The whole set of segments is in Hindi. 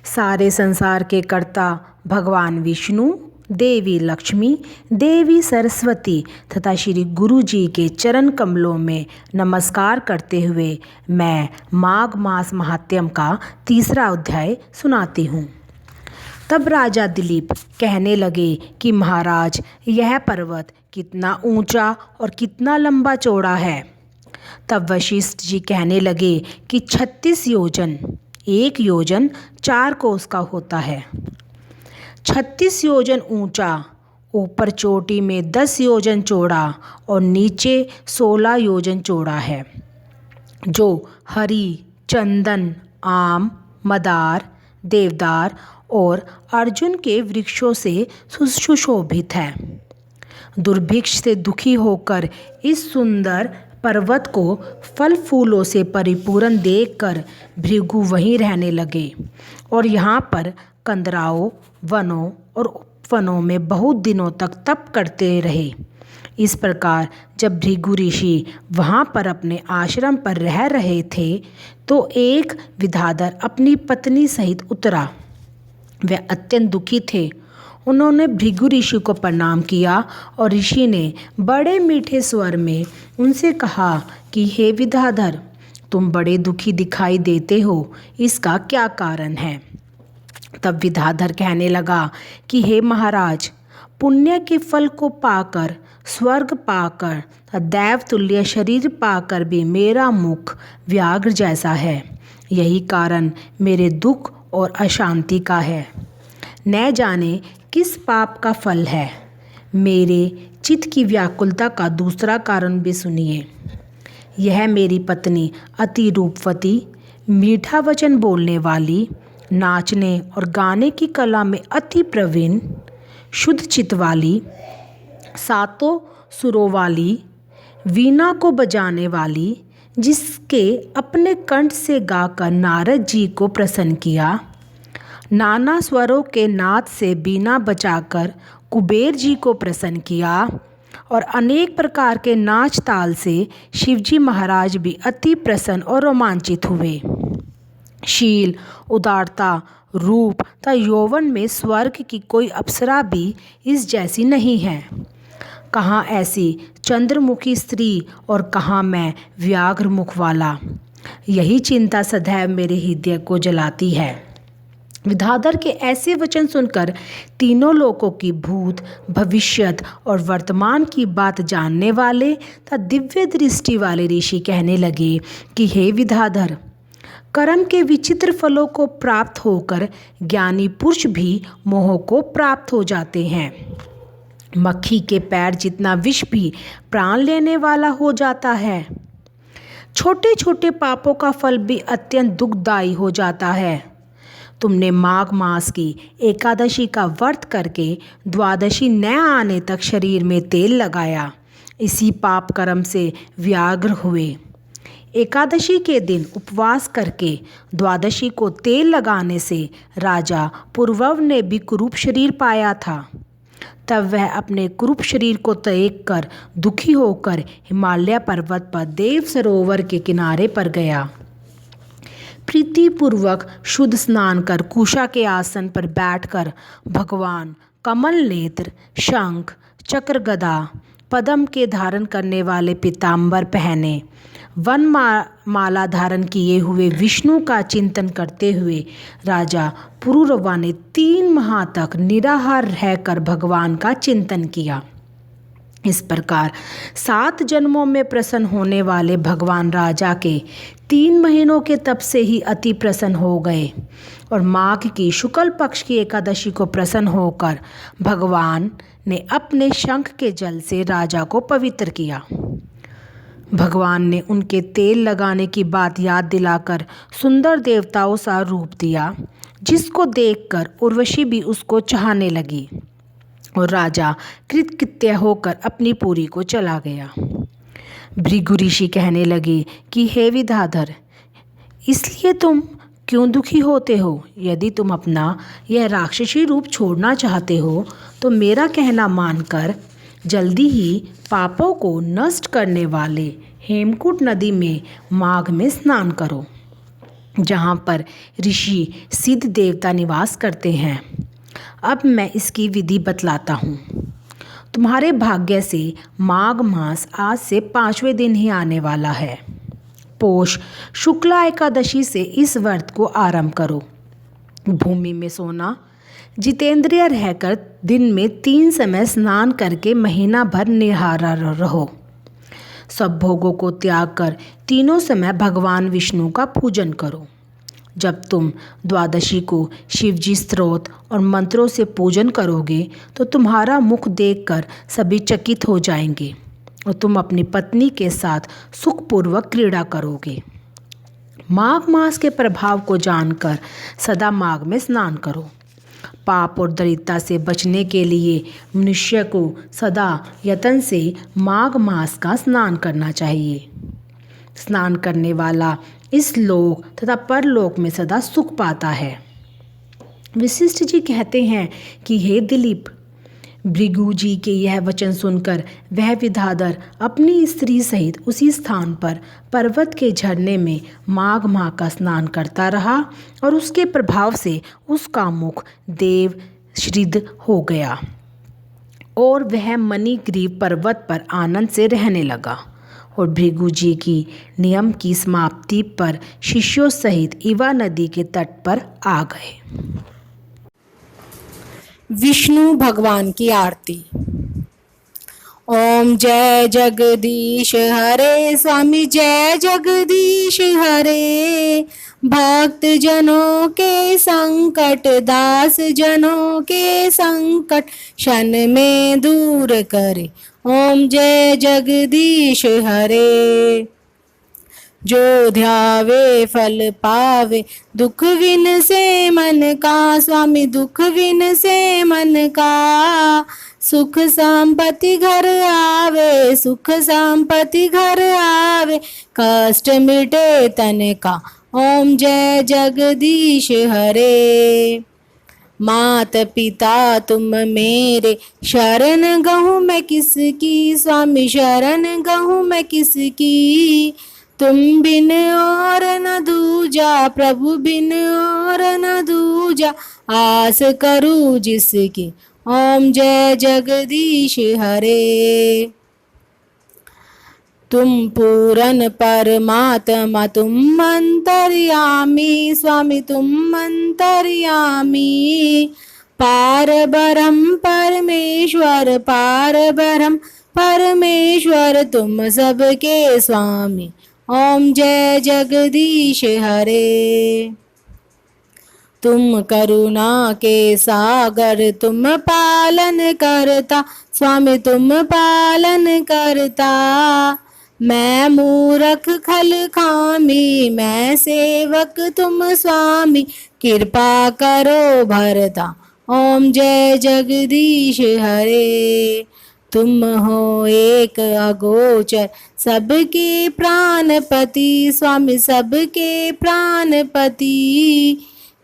सारे संसार के कर्ता भगवान विष्णु, देवी लक्ष्मी, देवी सरस्वती तथा श्री गुरु जी के चरण कमलों में नमस्कार करते हुए मैं माघ मास महात्म्य का 3रा अध्याय सुनाती हूँ। तब राजा दिलीप कहने लगे कि महाराज, यह पर्वत कितना ऊंचा और कितना लंबा चौड़ा है। तब वशिष्ठ जी कहने लगे कि 36 योजन, 1 योजन 4 कोस का होता है। 36 योजन ऊंचा, ऊपर चोटी में 10 योजन चौड़ा और नीचे 16 योजन चौड़ा है, जो हरी, चंदन, आम, मदार, देवदार और अर्जुन के वृक्षों से सुशोभित है। दुर्भिक्ष से दुखी होकर इस सुंदर पर्वत को फल फूलों से परिपूर्ण देखकर भृगु वहीं रहने लगे और यहाँ पर कंदराओं, वनों और उपवनों में बहुत दिनों तक तप करते रहे। इस प्रकार जब भृगु ऋषि वहाँ पर अपने आश्रम पर रह रहे थे तो एक विद्याधर अपनी पत्नी सहित उतरा। वे अत्यंत दुखी थे। उन्होंने भृगु ऋषि को प्रणाम किया और ऋषि ने बड़े मीठे स्वर में उनसे कहा कि हे विद्याधर, तुम बड़े दुखी दिखाई देते हो, इसका क्या कारण है? तब विद्याधर कहने लगा कि हे महाराज, पुण्य के फल को पाकर, स्वर्ग पाकर, दैवतुल्य शरीर पाकर भी मेरा मुख व्याघ्र जैसा है। यही कारण मेरे दुख और अशांति का है। न जाने किस पाप का फल है। मेरे चित्त की व्याकुलता का दूसरा कारण भी सुनिए। यह मेरी पत्नी अति रूपवती, मीठा वचन बोलने वाली, नाचने और गाने की कला में अति प्रवीण, शुद्ध चित्त वाली, 7 सुरों वाली, वीणा को बजाने वाली, जिसके अपने कंठ से गाकर नारद जी को प्रसन्न किया, नाना स्वरों के नाद से बीना बजाकर कुबेर जी को प्रसन्न किया और अनेक प्रकार के नाच ताल से शिवजी महाराज भी अति प्रसन्न और रोमांचित हुए। शील, उदारता, रूप तथा यौवन में स्वर्ग की कोई अप्सरा भी इस जैसी नहीं है। कहाँ ऐसी चंद्रमुखी स्त्री और कहाँ मैं व्याघ्र मुख वाला। यही चिंता सदैव मेरे हृदय को जलाती है। विद्याधर के ऐसे वचन सुनकर तीनों लोकों की भूत, भविष्यत और वर्तमान की बात जानने वाले तथा दिव्य दृष्टि वाले ऋषि कहने लगे कि हे विद्याधर, कर्म के विचित्र फलों को प्राप्त होकर ज्ञानी पुरुष भी मोह को प्राप्त हो जाते हैं। मक्खी के पैर जितना विष भी प्राण लेने वाला हो जाता है। छोटे छोटे पापों का फल भी अत्यंत दुखदायी हो जाता है। तुमने माघ मास की एकादशी का व्रत करके द्वादशी न आने तक शरीर में तेल लगाया, इसी पाप कर्म से व्याघ्र हुए। एकादशी के दिन उपवास करके द्वादशी को तेल लगाने से राजा पुरवव ने भी कुरूप शरीर पाया था। तब वह अपने कुरूप शरीर को त्याग कर दुखी होकर हिमालय पर्वत पर देव सरोवर के किनारे पर गया। प्रीतिपूर्वक शुद्ध स्नान कर कुशा के आसन पर बैठकर भगवान कमल नेत्र, शंख, चक्र, गदा, पद्म के धारण करने वाले पीताम्बर पहने, वन माला धारण किए हुए विष्णु का चिंतन करते हुए राजा पुरुरवा ने 3 माह तक निराहार रहकर भगवान का चिंतन किया। इस प्रकार 7 जन्मों में प्रसन्न होने वाले भगवान राजा के 3 महीनों के तप से ही अति प्रसन्न हो गए और माघ की शुक्ल पक्ष की एकादशी को प्रसन्न होकर भगवान ने अपने शंख के जल से राजा को पवित्र किया। भगवान ने उनके तेल लगाने की बात याद दिलाकर सुंदर देवताओं सा रूप दिया, जिसको देखकर उर्वशी भी उसको चाहने लगी और राजा कृतकृत्य होकर अपनी पुरी को चला गया। भृगु ऋषि कहने लगे कि हे विद्याधर, इसलिए तुम क्यों दुखी होते हो? यदि तुम अपना यह राक्षसी रूप छोड़ना चाहते हो तो मेरा कहना मानकर जल्दी ही पापों को नष्ट करने वाले हेमकूट नदी में माघ में स्नान करो। जहाँ पर ऋषि सिद्ध देवता निवास करते हैं। अब मैं इसकी विधि बतलाता हूँ। तुम्हारे भाग्य से माघ मास आज से 5वें दिन ही आने वाला है। पोष शुक्ला एकादशी से इस व्रत को आरंभ करो। भूमि में सोना, जितेंद्रिय रहकर दिन में 3 समय स्नान करके महीना भर निहारा रहो। सब भोगों को त्याग कर तीनों समय भगवान विष्णु का पूजन करो। जब तुम द्वादशी को शिवजी स्तोत्र और मंत्रों से पूजन करोगे तो तुम्हारा मुख देखकर सभी चकित हो जाएंगे और तुम अपनी पत्नी के साथ सुखपूर्वक क्रीड़ा करोगे। माघ मास के प्रभाव को जानकर सदा माघ में स्नान करो। पाप और दरिद्रता से बचने के लिए मनुष्य को सदा यत्न से माघ मास का स्नान करना चाहिए। स्नान करने वाला इस लोक तथा परलोक में सदा सुख पाता है। वशिष्ठ जी कहते हैं कि हे दिलीप, भृगु जी के यह वचन सुनकर वह विद्याधर अपनी स्त्री सहित उसी स्थान पर पर्वत के झरने में माघ माह का स्नान करता रहा और उसके प्रभाव से उसका मुख देव श्रीद हो गया और वह मणिग्रीव पर्वत पर आनंद से रहने लगा। और भृगु जी की नियम की समाप्ति पर शिष्यों सहित इवा नदी के तट पर आ गए। विष्णु भगवान की आरती। ओम जय जगदीश हरे स्वामी, जय जगदीश हरे। भक्त जनों के संकट, दास जनों के संकट क्षण में दूर करे। ओम जय जगदीश हरे। जो ध्यावे फल पावे, दुख विन से मन का स्वामी, दुख विन से मन का। सुख संपत्ति घर आवे, सुख संपत्ति घर आवे, कष्ट मिटे तन का। ओम जय जगदीश हरे। मात पिता तुम मेरे, शरण गहूँ मैं किसकी स्वामी, शरण गहूँ मैं किसकी। तुम बिन और न दूजा, प्रभु बिन और न दूजा, आस करूँ जिसकी। ओम जय जगदीश हरे। तुम पूरन परमात्मा, तुम अंतर्यामी स्वामी, तुम अंतर्यामी। पार ब्रह्म परमेश्वर, पार ब्रह्म परमेश्वर, तुम सबके स्वामी। ओम जय जगदीश हरे। तुम करुणा के सागर, तुम पालन करता स्वामी, तुम पालन करता। मैं मूरख खल खामी, मैं सेवक तुम स्वामी, कृपा करो भरता। ओम जय जगदीश हरे। तुम हो एक अगोचर, सबके प्राणपति स्वामी, सबके प्राणपति।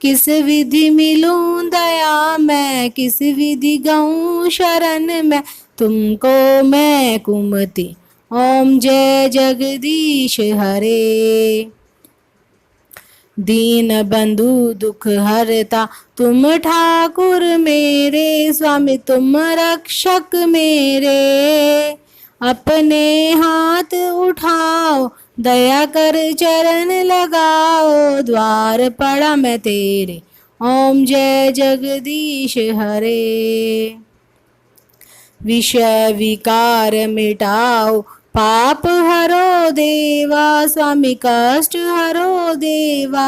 किस विधि मिलूं दया मैं, किस विधि गऊं शरण मैं, तुमको मैं कुमति। ओम जय जगदीश हरे। दीन बंधु दुख हरता, तुम ठाकुर मेरे स्वामी, तुम रक्षक मेरे। अपने हाथ उठाओ, दया कर चरण लगाओ, द्वार पड़ा मैं तेरे। ओम जय जगदीश हरे। विषय विकार मिटाओ, पाप हरो देवा स्वामी, कष्ट हरो देवा।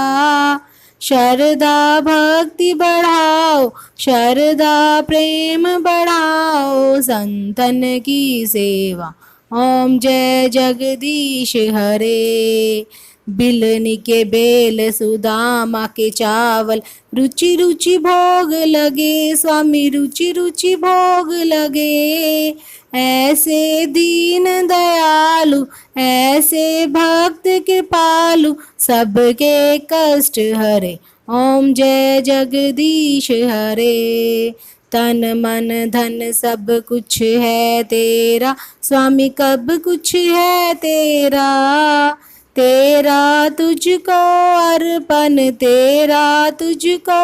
श्रद्धा भक्ति बढ़ाओ, श्रद्धा प्रेम बढ़ाओ, संतन की सेवा। ओम जय जगदीश हरे। बिलनी के बेल, सुदामा के चावल, रुचि रुचि भोग लगे स्वामी, रुचि रुचि भोग लगे। ऐसे दीन दयालु, ऐसे भक्त कृपालु, सबके कष्ट हरे। ओम जय जगदीश हरे। तन मन धन सब कुछ है तेरा स्वामी, कब कुछ है तेरा। तेरा तुझको अर्पण, तेरा तुझको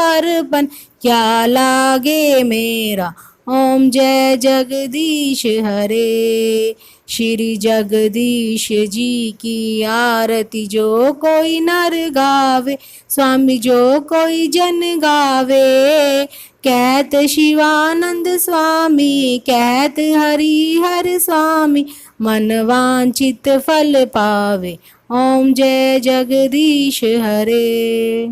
अर्पण, क्या लागे मेरा। ओम जय जगदीश हरे। श्री जगदीश जी की आरती जो कोई नर गावे, स्वामी जो कोई जन गावे। कहत शिवानंद स्वामी, कहत हरि हर स्वामी, मन वांछित फल पावे। ओम जय जगदीश हरे।